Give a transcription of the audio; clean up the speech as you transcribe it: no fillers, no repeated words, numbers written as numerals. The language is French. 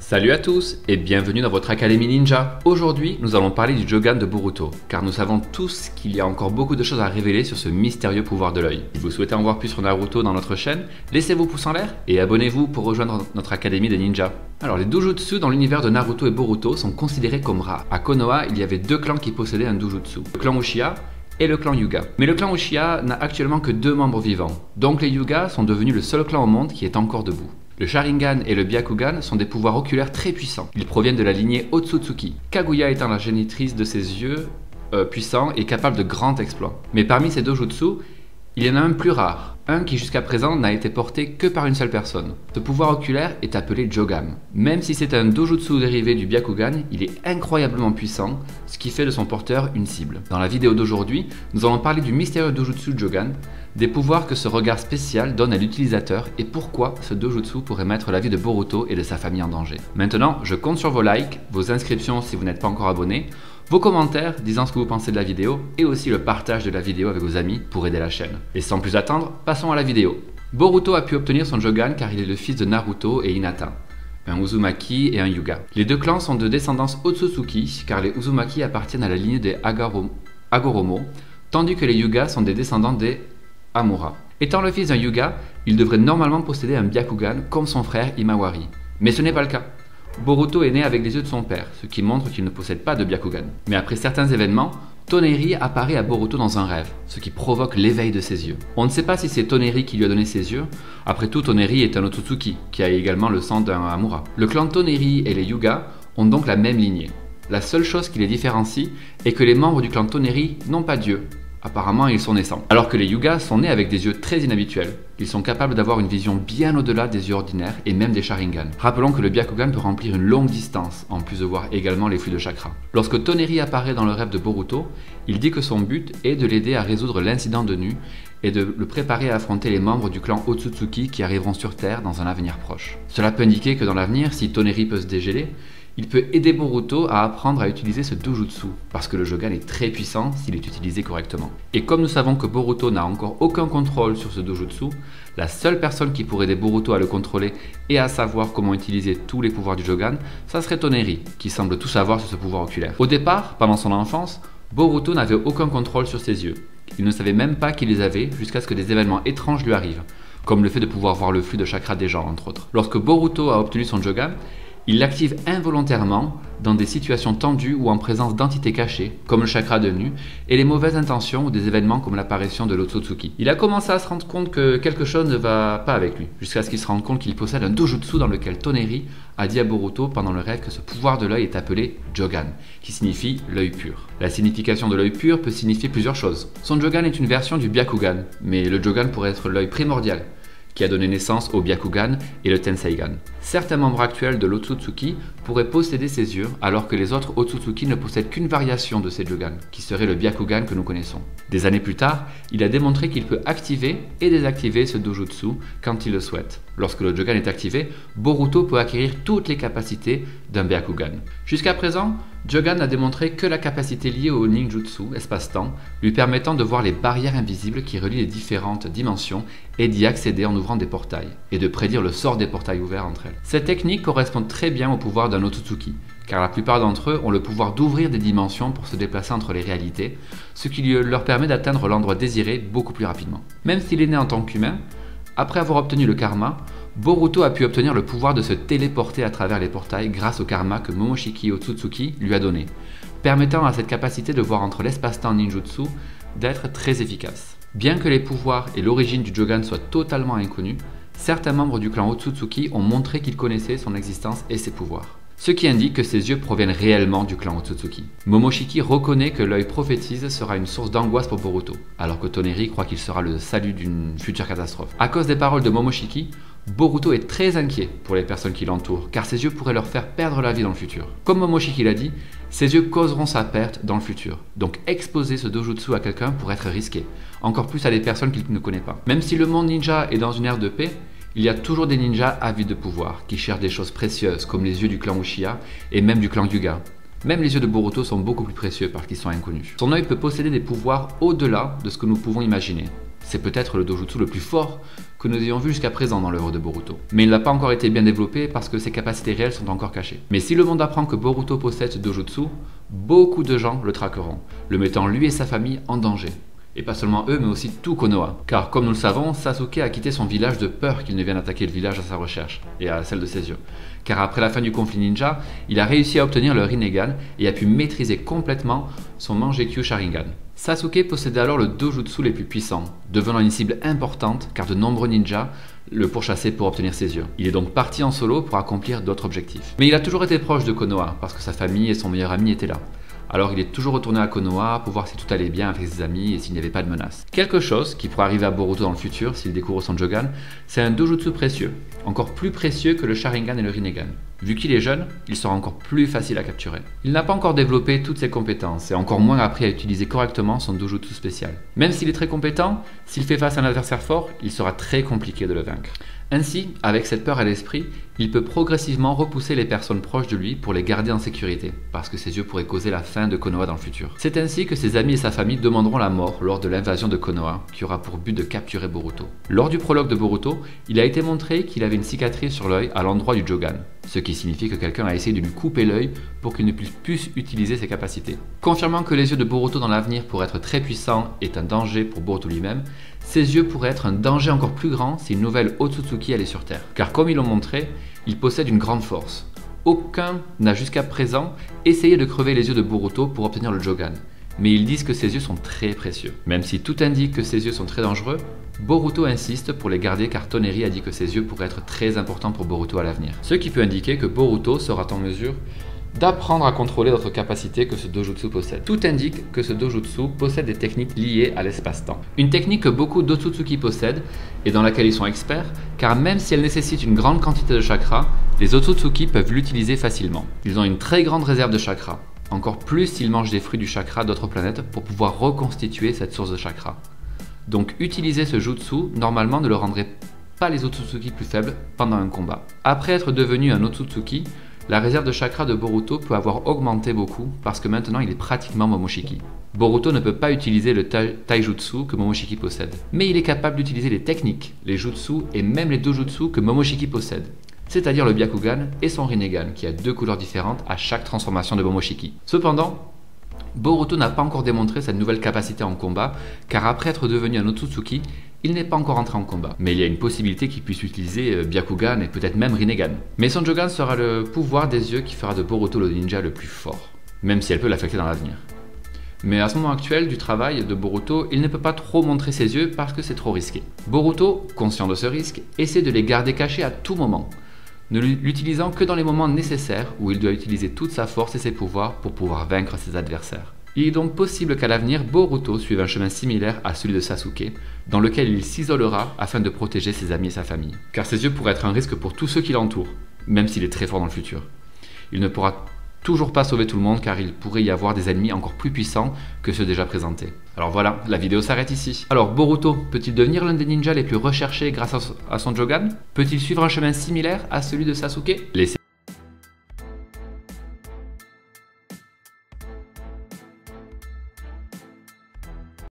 Salut à tous et bienvenue dans votre Académie Ninja. Aujourd'hui, nous allons parler du Jogan de Boruto, car nous savons tous qu'il y a encore beaucoup de choses à révéler sur ce mystérieux pouvoir de l'œil. Si vous souhaitez en voir plus sur Naruto dans notre chaîne, laissez vos pouces en l'air et abonnez-vous pour rejoindre notre Académie des Ninjas. Alors, les doujutsu dans l'univers de Naruto et Boruto sont considérés comme rares. À Konoha, il y avait deux clans qui possédaient un doujutsu, le clan Uchiha et le clan Hyuga. Mais le clan Uchiha n'a actuellement que 2 membres vivants, donc les Hyuga sont devenus le seul clan au monde qui est encore debout. Le Sharingan et le Byakugan sont des pouvoirs oculaires très puissants. Ils proviennent de la lignée Otsutsuki, Kaguya étant la génitrice de ses yeux puissants et capable de grands exploits. Mais parmi ces dojutsu, il y en a un plus rare, un qui jusqu'à présent n'a été porté que par une seule personne. Ce pouvoir oculaire est appelé Jogan. Même si c'est un dojutsu dérivé du Byakugan, il est incroyablement puissant, ce qui fait de son porteur une cible. Dans la vidéo d'aujourd'hui, nous allons parler du mystérieux dojutsu Jogan, des pouvoirs que ce regard spécial donne à l'utilisateur et pourquoi ce dojutsu pourrait mettre la vie de Boruto et de sa famille en danger. Maintenant, je compte sur vos likes, vos inscriptions si vous n'êtes pas encore abonné, vos commentaires disant ce que vous pensez de la vidéo et aussi le partage de la vidéo avec vos amis pour aider la chaîne. Et sans plus attendre, passons à la vidéo. Boruto a pu obtenir son Jogan car il est le fils de Naruto et Hinata, un Uzumaki et un Hyuga. Les deux clans sont de descendance Otsutsuki car les Uzumaki appartiennent à la lignée des Hagoromo, tandis que les Hyuga sont des descendants des Hamura. Étant le fils d'un Hyuga, il devrait normalement posséder un Byakugan comme son frère Himawari. Mais ce n'est pas le cas. Boruto est né avec les yeux de son père, ce qui montre qu'il ne possède pas de Byakugan. Mais après certains événements, Toneri apparaît à Boruto dans un rêve, ce qui provoque l'éveil de ses yeux. On ne sait pas si c'est Toneri qui lui a donné ses yeux. Après tout, Toneri est un Otsutsuki, qui a également le sang d'un Hamura. Le clan Toneri et les Hyuga ont donc la même lignée. La seule chose qui les différencie est que les membres du clan Toneri n'ont pas d'yeux. Apparemment, ils sont naissants. Alors que les Hyuga sont nés avec des yeux très inhabituels. Ils sont capables d'avoir une vision bien au-delà des yeux ordinaires et même des Sharingan. Rappelons que le Byakugan peut remplir une longue distance, en plus de voir également les flux de chakra. Lorsque Toneri apparaît dans le rêve de Boruto, il dit que son but est de l'aider à résoudre l'incident de Nu et de le préparer à affronter les membres du clan Otsutsuki qui arriveront sur Terre dans un avenir proche. Cela peut indiquer que dans l'avenir, si Toneri peut se dégéler, il peut aider Boruto à apprendre à utiliser ce dojutsu, parce que le Jogan est très puissant s'il est utilisé correctement. Et comme nous savons que Boruto n'a encore aucun contrôle sur ce dojutsu, la seule personne qui pourrait aider Boruto à le contrôler et à savoir comment utiliser tous les pouvoirs du Jogan, ça serait Toneri, qui semble tout savoir sur ce pouvoir oculaire. Au départ, pendant son enfance, Boruto n'avait aucun contrôle sur ses yeux. Il ne savait même pas qu'il les avait jusqu'à ce que des événements étranges lui arrivent, comme le fait de pouvoir voir le flux de chakra des gens, entre autres. Lorsque Boruto a obtenu son Jogan, il l'active involontairement dans des situations tendues ou en présence d'entités cachées, comme le chakra de Nu, et les mauvaises intentions ou des événements comme l'apparition de l'Otsutsuki. Il a commencé à se rendre compte que quelque chose ne va pas avec lui, jusqu'à ce qu'il se rende compte qu'il possède un dojutsu dans lequel Toneri a dit à Boruto pendant le rêve que ce pouvoir de l'œil est appelé Jogan, qui signifie l'œil pur. La signification de l'œil pur peut signifier plusieurs choses. Son Jogan est une version du Byakugan, mais le Jogan pourrait être l'œil primordial, qui a donné naissance au Byakugan et le Tenseigan. Certains membres actuels de l'Otsutsuki pourraient posséder ces yeux, alors que les autres Otsutsuki ne possèdent qu'une variation de ces Jogan, qui serait le Byakugan que nous connaissons. Des années plus tard, il a démontré qu'il peut activer et désactiver ce dojutsu quand il le souhaite. Lorsque le Jogan est activé, Boruto peut acquérir toutes les capacités d'un Byakugan. Jusqu'à présent, Jogan n'a démontré que la capacité liée au ninjutsu, espace-temps, lui permettant de voir les barrières invisibles qui relient les différentes dimensions et d'y accéder en ouvrant des portails, et de prédire le sort des portails ouverts entre elles. Cette technique correspond très bien au pouvoir d'un Otsutsuki, car la plupart d'entre eux ont le pouvoir d'ouvrir des dimensions pour se déplacer entre les réalités, ce qui leur permet d'atteindre l'endroit désiré beaucoup plus rapidement. Même s'il est né en tant qu'humain, après avoir obtenu le karma, Boruto a pu obtenir le pouvoir de se téléporter à travers les portails grâce au karma que Momoshiki Otsutsuki lui a donné, permettant à cette capacité de voir entre l'espace-temps ninjutsu d'être très efficace. Bien que les pouvoirs et l'origine du Jogan soient totalement inconnus, certains membres du clan Otsutsuki ont montré qu'ils connaissaient son existence et ses pouvoirs, ce qui indique que ses yeux proviennent réellement du clan Otsutsuki. Momoshiki reconnaît que l'œil prophétise sera une source d'angoisse pour Boruto, alors que Toneri croit qu'il sera le salut d'une future catastrophe. À cause des paroles de Momoshiki, Boruto est très inquiet pour les personnes qui l'entourent, car ses yeux pourraient leur faire perdre la vie dans le futur. Comme Momoshiki l'a dit, ses yeux causeront sa perte dans le futur, donc exposer ce dojutsu à quelqu'un pourrait être risqué, encore plus à des personnes qu'il ne connaît pas. Même si le monde ninja est dans une ère de paix, il y a toujours des ninjas avides de pouvoir, qui cherchent des choses précieuses, comme les yeux du clan Uchiha et même du clan Hyuga. Même les yeux de Boruto sont beaucoup plus précieux parce qu'ils sont inconnus. Son œil peut posséder des pouvoirs au-delà de ce que nous pouvons imaginer. C'est peut-être le dojutsu le plus fort que nous ayons vu jusqu'à présent dans l'œuvre de Boruto. Mais il n'a pas encore été bien développé parce que ses capacités réelles sont encore cachées. Mais si le monde apprend que Boruto possède ce dojutsu, beaucoup de gens le traqueront, le mettant lui et sa famille en danger. Et pas seulement eux, mais aussi tout Konoha. Car comme nous le savons, Sasuke a quitté son village de peur qu'il ne vienne attaquer le village à sa recherche, et à celle de ses yeux. Car après la fin du conflit ninja, il a réussi à obtenir le Rinnegan et a pu maîtriser complètement son Mangekyo Sharingan. Sasuke possédait alors le dojutsu les plus puissants, devenant une cible importante car de nombreux ninjas le pourchassaient pour obtenir ses yeux. Il est donc parti en solo pour accomplir d'autres objectifs. Mais il a toujours été proche de Konoha parce que sa famille et son meilleur ami étaient là. Alors il est toujours retourné à Konoha pour voir si tout allait bien avec ses amis et s'il n'y avait pas de menace. Quelque chose qui pourrait arriver à Boruto dans le futur s'il découvre son Jogan, c'est un dojutsu précieux, encore plus précieux que le Sharingan et le Rinnegan. Vu qu'il est jeune, il sera encore plus facile à capturer. Il n'a pas encore développé toutes ses compétences et encore moins appris à utiliser correctement son dojutsu spécial. Même s'il est très compétent, s'il fait face à un adversaire fort, il sera très compliqué de le vaincre. Ainsi, avec cette peur à l'esprit, il peut progressivement repousser les personnes proches de lui pour les garder en sécurité, parce que ses yeux pourraient causer la fin de Konoha dans le futur. C'est ainsi que ses amis et sa famille demanderont la mort lors de l'invasion de Konoha, qui aura pour but de capturer Boruto. Lors du prologue de Boruto, il a été montré qu'il avait une cicatrice sur l'œil à l'endroit du Jogan, ce qui signifie que quelqu'un a essayé de lui couper l'œil pour qu'il ne puisse plus utiliser ses capacités. Confirmant que les yeux de Boruto dans l'avenir pourraient être très puissants est un danger pour Boruto lui-même, ses yeux pourraient être un danger encore plus grand si une nouvelle Otsutsuki allait sur Terre. Car comme ils l'ont montré, il possède une grande force. Aucun n'a jusqu'à présent essayé de crever les yeux de Boruto pour obtenir le Jogan. Mais ils disent que ses yeux sont très précieux. Même si tout indique que ses yeux sont très dangereux, Boruto insiste pour les garder car Toneri a dit que ses yeux pourraient être très importants pour Boruto à l'avenir. Ce qui peut indiquer que Boruto sera en mesure d'apprendre à contrôler d'autres capacités que ce dojutsu possède. Tout indique que ce dojutsu possède des techniques liées à l'espace-temps. Une technique que beaucoup d'Otsutsuki possèdent et dans laquelle ils sont experts, car même si elle nécessite une grande quantité de chakra, les Otsutsuki peuvent l'utiliser facilement. Ils ont une très grande réserve de chakra, encore plus s'ils mangent des fruits du chakra d'autres planètes pour pouvoir reconstituer cette source de chakra. Donc utiliser ce jutsu, normalement, ne le rendrait pas les Otsutsuki plus faibles pendant un combat. Après être devenu un Otsutsuki, la réserve de chakra de Boruto peut avoir augmenté beaucoup parce que maintenant il est pratiquement Momoshiki. Boruto ne peut pas utiliser le taijutsu que Momoshiki possède, mais il est capable d'utiliser les techniques, les jutsu et même les dojutsu que Momoshiki possède, c'est-à-dire le Byakugan et son Rinnegan qui a deux couleurs différentes à chaque transformation de Momoshiki. Cependant, Boruto n'a pas encore démontré cette nouvelle capacité en combat, car après être devenu un Otsutsuki, il n'est pas encore entré en combat. Mais il y a une possibilité qu'il puisse utiliser Byakugan et peut-être même Rinnegan. Mais son Jogan sera le pouvoir des yeux qui fera de Boruto le ninja le plus fort, même si elle peut l'affecter dans l'avenir. Mais à ce moment actuel du travail de Boruto, il ne peut pas trop montrer ses yeux parce que c'est trop risqué. Boruto, conscient de ce risque, essaie de les garder cachés à tout moment, ne l'utilisant que dans les moments nécessaires où il doit utiliser toute sa force et ses pouvoirs pour pouvoir vaincre ses adversaires. Il est donc possible qu'à l'avenir, Boruto suive un chemin similaire à celui de Sasuke, dans lequel il s'isolera afin de protéger ses amis et sa famille. Car ses yeux pourraient être un risque pour tous ceux qui l'entourent, même s'il est très fort dans le futur. Il ne pourra toujours pas sauver tout le monde car il pourrait y avoir des ennemis encore plus puissants que ceux déjà présentés. Alors voilà, la vidéo s'arrête ici. Alors Boruto peut-il devenir l'un des ninjas les plus recherchés grâce à son Jogan? Peut-il suivre un chemin similaire à celui de Sasuke? Laissez